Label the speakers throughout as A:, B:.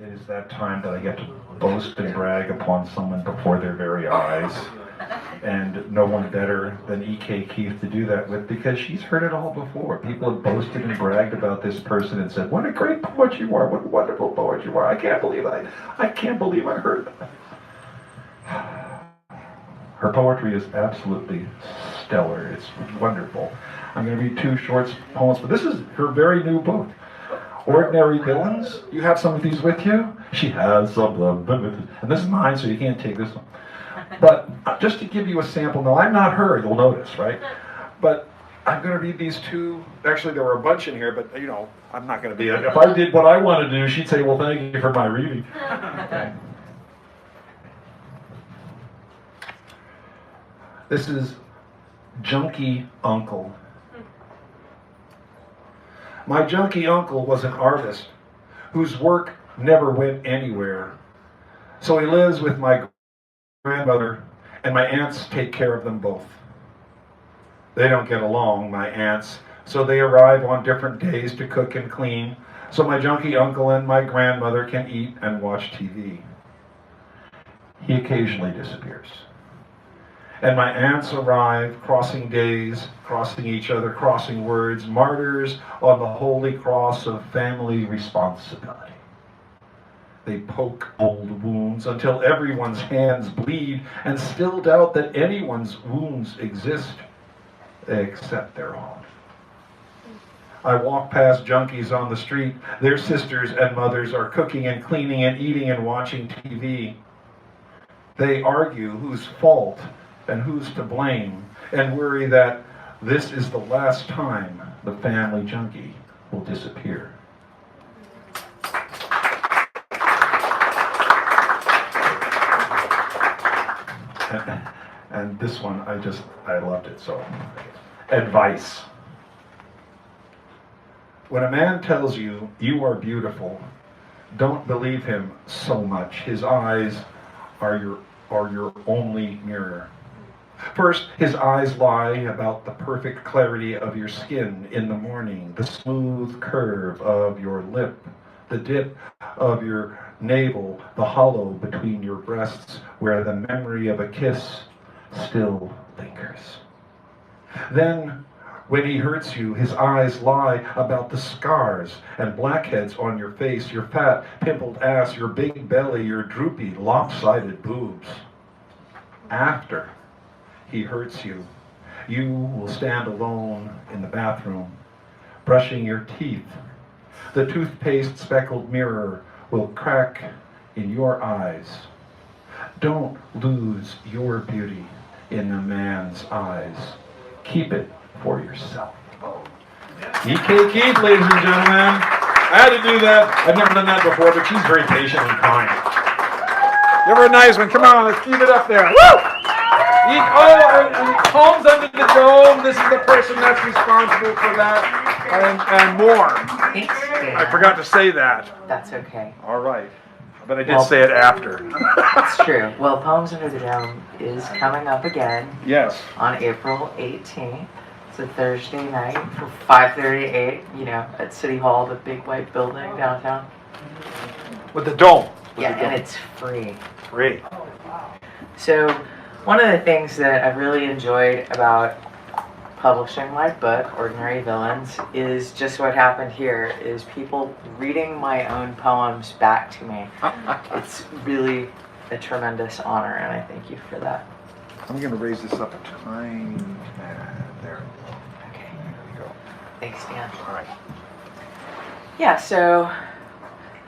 A: It is that time that I get to boast and brag upon someone before their very eyes. And no one better than E.K. Keith to do that with, because she's heard it all before. People have boasted and bragged about this person and said, "What a great poet you are! What a wonderful poet you are! I can't believe I heard that." Her poetry is absolutely stellar. It's wonderful. I'm going to read two short poems, but this is her very new book. Ordinary Villains. You have some of these with you? She has some of them. And this is mine, so you can't take this one. But just to give you a sample, now I'm not her, you'll notice, right? But I'm going to read these two. Actually, there were a bunch in here, but I'm not going to be. If I did what I want to do, she'd say, "Well, thank you for my reading." Okay. This is Junkie Uncle. My junkie uncle was an artist whose work never went anywhere. So he lives with my grandmother, and my aunts take care of them both. They don't get along, my aunts, so they arrive on different days to cook and clean, so my junkie uncle and my grandmother can eat and watch TV. He occasionally disappears. And my aunts arrive, crossing days, crossing each other, crossing words, martyrs on the holy cross of family responsibility. They poke old wounds until everyone's hands bleed and still doubt that anyone's wounds exist except their own. I walk past junkies on the street. Their sisters and mothers are cooking and cleaning and eating and watching TV. They argue whose fault and who's to blame, and worry that this is the last time the family junkie will disappear. And this one, I loved it so. Advice. When a man tells you you are beautiful, don't believe him so much. His eyes are your only mirror. First, his eyes lie about the perfect clarity of your skin in the morning, the smooth curve of your lip, the dip of your navel, the hollow between your breasts where the memory of a kiss still lingers. Then, when he hurts you, his eyes lie about the scars and blackheads on your face, your fat, pimpled ass, your big belly, your droopy, lopsided boobs. After he hurts you, you will stand alone in the bathroom, brushing your teeth. The toothpaste speckled mirror will crack in your eyes. Don't lose your beauty in a man's eyes. Keep it for yourself. E.K. Keith, ladies and gentlemen. I had to do that. I've never done that before, but she's very patient and kind. Give her a nice one. Come on, let's keep it up there. Woo! And Homes Under the Dome. This is the person that's responsible for that and more.
B: Thanks, Dan.
A: I forgot to say that.
B: That's okay.
A: All right. But I did say it after.
B: That's true. Well, Poems Under the Dome is coming up again.
A: Yes.
B: On April 18th. It's a Thursday night from 5:38, at City Hall, the big white building downtown.
A: With the dome.
B: And it's free.
A: Free.
B: So, one of the things that I've really enjoyed about publishing my book, Ordinary Villains, is just what happened here, is people reading my own poems back to me. It's really a tremendous honor, and I thank you for that.
A: I'm going to raise this up a tiny there.
B: Okay.
A: There we go.
B: Thanks, Dan.
A: All right.
B: Yeah, so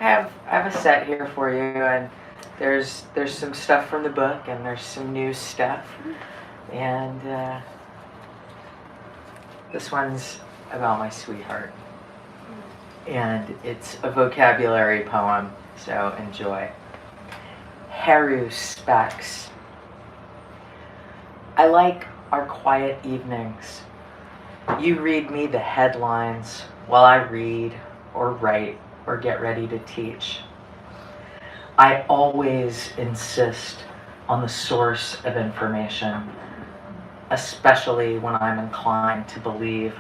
B: I have a set here for you, and there's some stuff from the book, and there's some new stuff, and this one's about my sweetheart, and it's a vocabulary poem, so enjoy. Haru Specs. I like our quiet evenings. You read me the headlines while I read or write or get ready to teach. I always insist on the source of information, especially when I'm inclined to believe.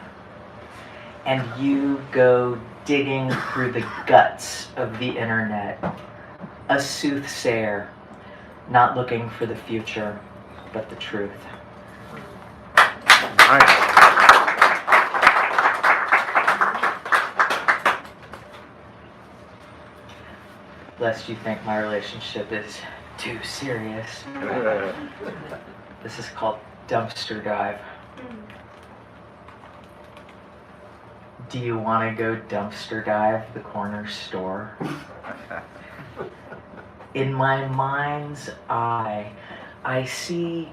B: And you go digging through the guts of the internet, a soothsayer, not looking for the future, but the truth.
C: Nice.
B: Lest you think my relationship is too serious, this is called dumpster dive. Do you want to go dumpster dive the corner store? In my mind's eye, I see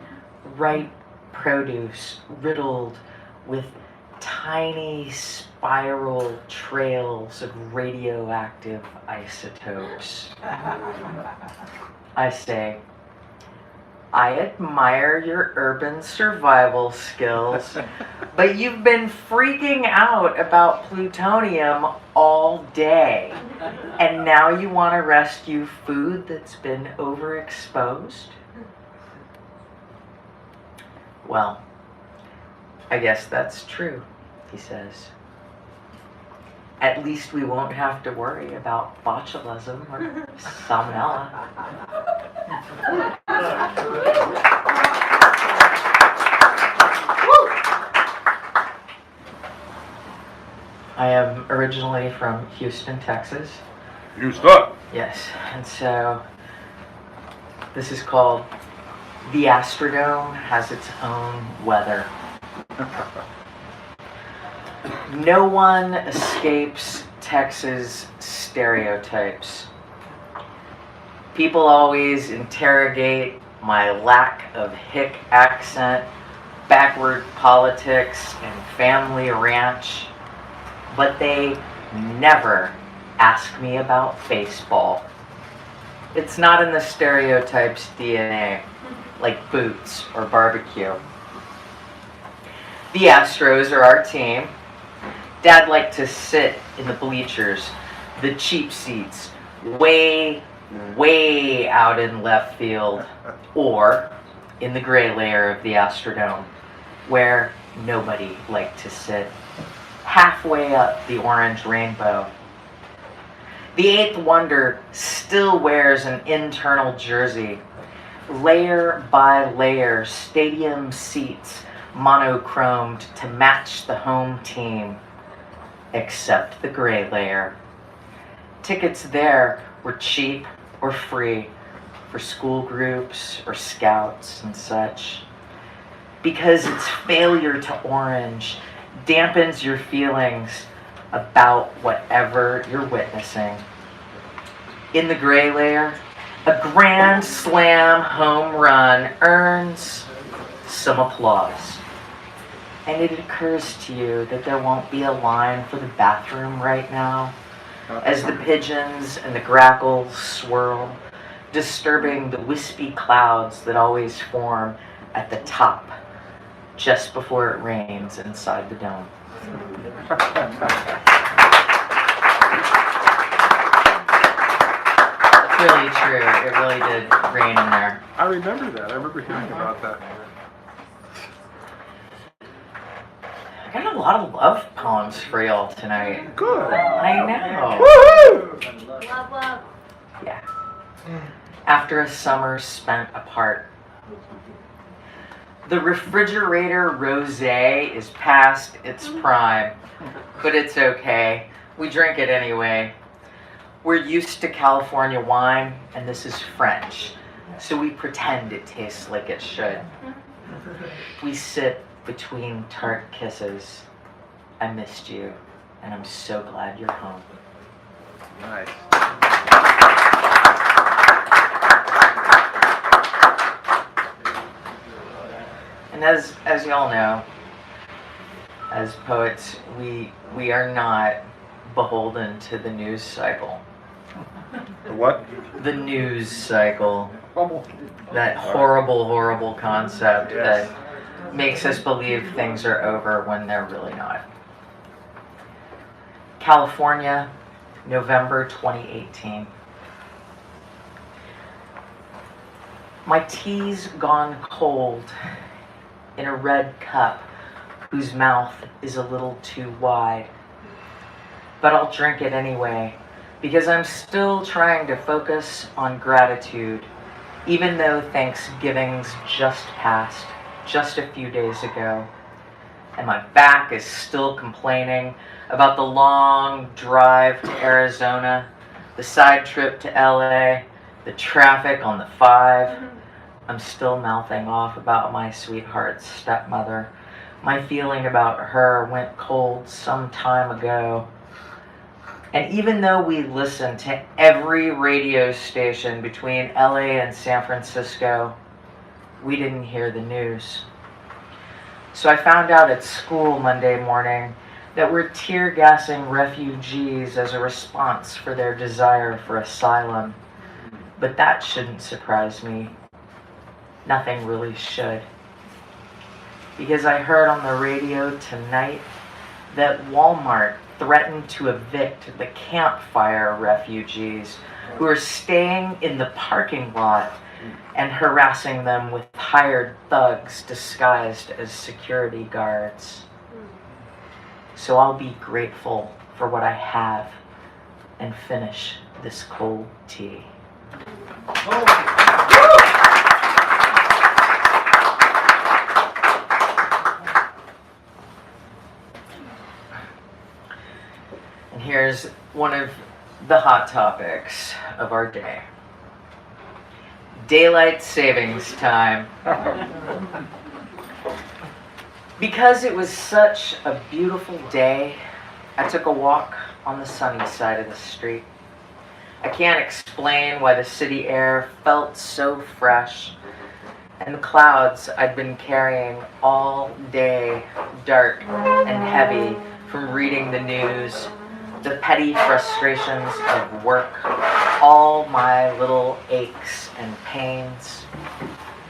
B: ripe produce riddled with tiny spiral trails of radioactive isotopes. I say, I admire your urban survival skills, but you've been freaking out about plutonium all day, and now you want to rescue food that's been overexposed? Well, I guess that's true, he says. At least we won't have to worry about botulism or salmonella. I am originally from Houston, Texas.
C: Houston.
B: Yes, and so this is called the Astrodome, has its own weather. No one escapes Texas stereotypes. People always interrogate my lack of hick accent, backward politics, and family ranch, but they never ask me about baseball. It's not in the stereotype's DNA, like boots or barbecue. The Astros are our team. Dad liked to sit in the bleachers, the cheap seats, way out in left field, or in the gray layer of the Astrodome, where nobody liked to sit, halfway up the orange rainbow. The eighth wonder still wears an internal jersey, layer by layer, stadium seats monochromed to match the home team, except the gray layer. Tickets there were cheap or free for school groups or scouts and such, because its failure to orange dampens your feelings about whatever you're witnessing. In the gray layer, a grand slam home run earns some applause. And it occurs to you that there won't be a line for the bathroom right now, as the pigeons and the grackles swirl, disturbing the wispy clouds that always form at the top, just before it rains inside the dome. It's really true. It really did rain in there.
C: I remember that. I remember hearing about that.
B: I got a lot of love poems for y'all tonight.
C: Good.
B: I know.
C: Woohoo!
D: Love, love.
B: Yeah. After a summer spent apart. The refrigerator rosé is past its prime, but it's okay. We drink it anyway. We're used to California wine, and this is French, so we pretend it tastes like it should. We sit between tart kisses. I missed you, and I'm so glad you're home.
C: Nice.
B: And as y'all know, as poets, we are not beholden to the news cycle.
C: The what?
B: The news cycle.
C: Bubble.
B: That horrible concept
C: Yes.
B: that makes us believe things are over when they're really not. California, November 2018. My tea's gone cold in a red cup whose mouth is a little too wide. but I'll drink it anyway because I'm still trying to focus on gratitude, even though Thanksgiving's just passed, just a few days ago. And my back is still complaining about the long drive to Arizona, the side trip to LA, the traffic on the 5. I'm still mouthing off about my sweetheart's stepmother. My feeling about her went cold some time ago. And even though we listened to every radio station between LA and San Francisco, we didn't hear the news. So I found out at school Monday morning that we're tear gassing refugees as a response for their desire for asylum. But that shouldn't surprise me. Nothing really should. Because I heard on the radio tonight that Walmart threatened to evict the campfire refugees who are staying in the parking lot and harassing them with hired thugs disguised as security guards. So I'll be grateful for what I have and finish this cold tea. And here's one of the hot topics of our day. Daylight savings time. Because it was such a beautiful day, I took a walk on the sunny side of the street. I can't explain why the city air felt so fresh, and the clouds I'd been carrying all day, dark and heavy from reading the news, the petty frustrations of work, all my little aches and pains,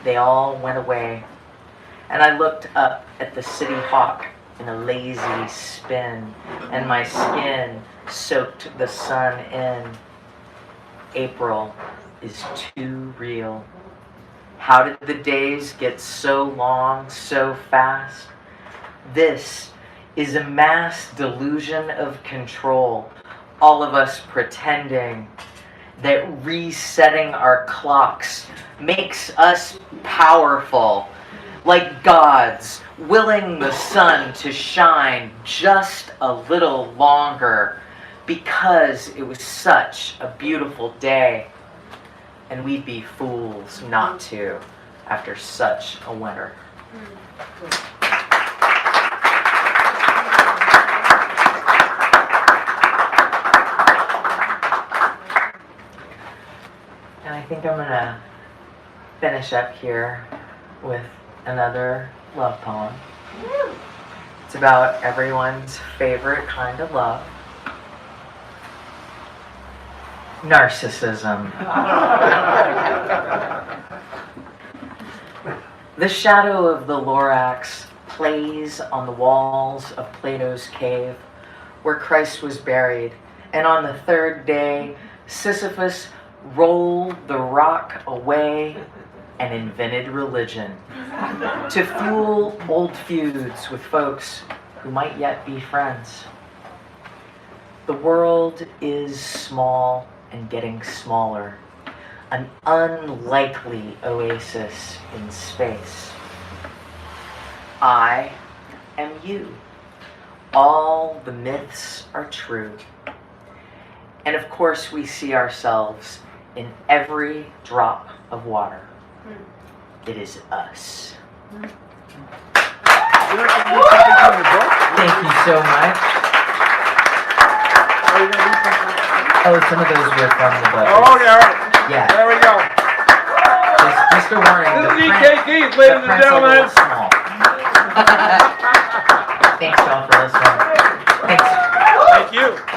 B: they all went away. And I looked up at the city hawk in a lazy spin, and my skin soaked the sun in. April is too real. How did the days get so long, so fast? This is a mass delusion of control. All of us pretending that resetting our clocks makes us powerful, like gods willing the sun to shine just a little longer because it was such a beautiful day. And we'd be fools not to after such a winter. And I think I'm gonna finish up here with another love poem. It's about everyone's favorite kind of love. Narcissism. The shadow of the Lorax plays on the walls of Plato's cave where Christ was buried, and on the third day Sisyphus rolled the rock away and invented religion to fuel old feuds with folks who might yet be friends. The world is small and getting smaller, an unlikely oasis in space. I am you. All the myths are true. And of course we see ourselves in every drop of water. It is us. Thank you so much. Oh, some of those were from the book.
C: Oh, yeah, all right.
B: Yeah.
C: There we go.
B: Just a warning.
C: This
B: the
C: is
B: print-
C: EKG, ladies
B: the
C: and
B: print's a
C: gentlemen.
B: little small. Thanks, y'all, for listening. Thanks.
C: Thank you.